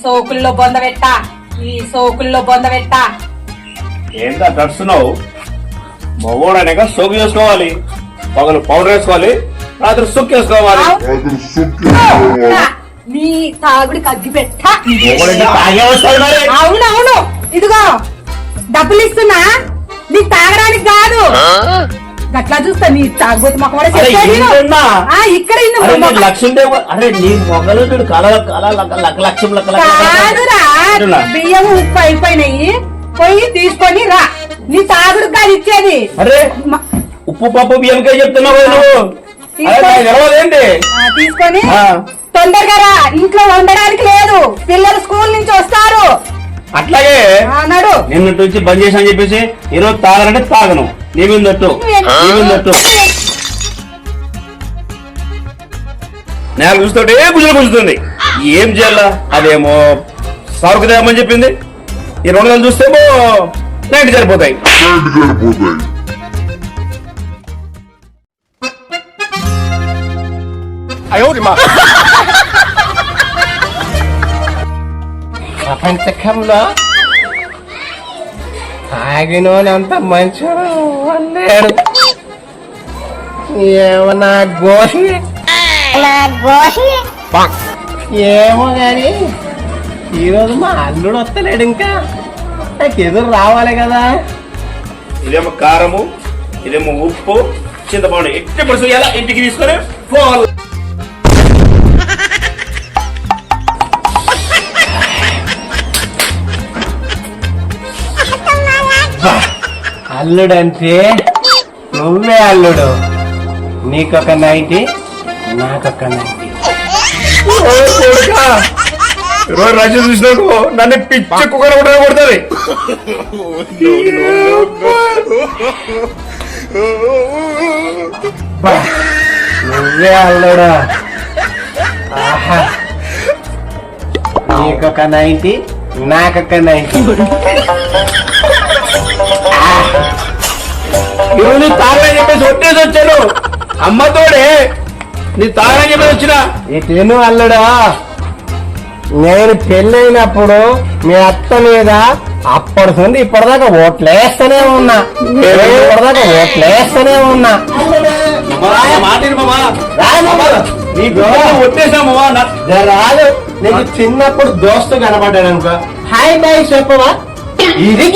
సోకుల్లో బొంద పెట్టా, ఈ సోకుల్లో బొంద పెట్టా. ఏంటా తడుస్తున్నావు? మగోడనేక సోకు చేసుకోవాలి, పగలు పౌడర్ వేసుకోవాలి, రాత్రి సుక్కు వేసుకోవాలి. నీ తాగుడికి అగ్గి పెట్టా. తాగే వస్తాడు మరి. అవునవును, ఇదిగో డబ్బులు ఇస్తున్నా నీకు తాగడానికి కాదు. గట్లా చూస్తా నీ తాగుబోతు మొక్క కూడా ఇక్కడ లక్ష్మీదేవి. అరే నీ మొగలు లక్ష్యం కాదురా, బియ్యం ఉప్పు అయిపోయినాయి, పోయి తీసుకొని రా. నీ తాగుడు కాదు ఇచ్చేది. అరే ఉప్పు పప్పు బియ్యంకే చెప్తున్నావు నువ్వు. ఏంటి తీసుకొని తొందరగా రా, ఇంట్లో వండడానికి లేదు, పిల్లలు స్కూల్ నుంచి వస్తారు. అట్లాగే అన్నాడు. నిన్నటి నుంచి బంద్ చేసి అని చెప్పేసి ఈరోజు తాగనంటే తాగను. నీ మీద నేల చూస్తుంటే గుజలు గుంజుతుంది. ఏం చేయాలా? అదేమో సాగుదేమని చెప్పింది. ఈ 200 చూస్తేమో నైట్ సరిపోతాయి. ప్రపంచకంలో తాగినోనంత మంచోడు లేడు. ఏమన్నా గోషి ఏమో గాని ఈరోజు మా అల్లుడు వస్తలేడు. ఇంకా నాకు ఎదురు రావాలి కదా. ఇదేమో కారము, ఇదేమో ఉప్పు, చింతపండు ఎట్టి పడుతుంది. ఎలా ఇంటికి తీసుకొని పోవాలి. అల్లుడంటే నువ్వే అల్లుడు. నీకొక 90, నాకొక 90. రోజు రాజు చూసినాడు నన్ను పిచ్చి కుక్కర కొడుతుంది. నువ్వే అల్లుడు. నీకొక 90, నాకొక 90. ఈరోజు నీ తాగని చెప్పేసి ఒట్టేసి వచ్చాను. అమ్మతోడే నీ తాగని చెప్పేసి వచ్చినా. ఇటేను అల్లుడా, నేను పెళ్ళైనప్పుడు మీ అత్త మీద అప్పటి నుండి ఇప్పటిదాకా ఓట్లేస్తూనే ఉన్నా. రాదు. నీకు చిన్నప్పుడు దోస్తు కనబడ్డాడు అనుకో, హాయ్ బాయ్ చెప్పవా? ఇది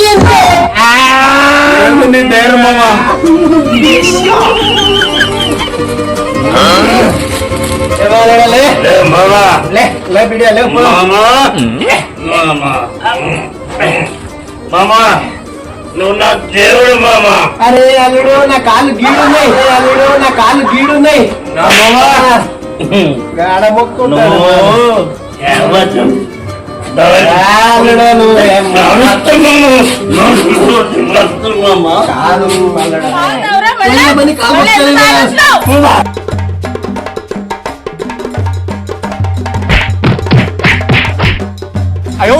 మామా నువ్వు నా దేవుడు మామా. అరే అల్లుడు నా కాళ్ళు గీడున్నాయి. గాడ మొక్కుంటాడు. అయ్యో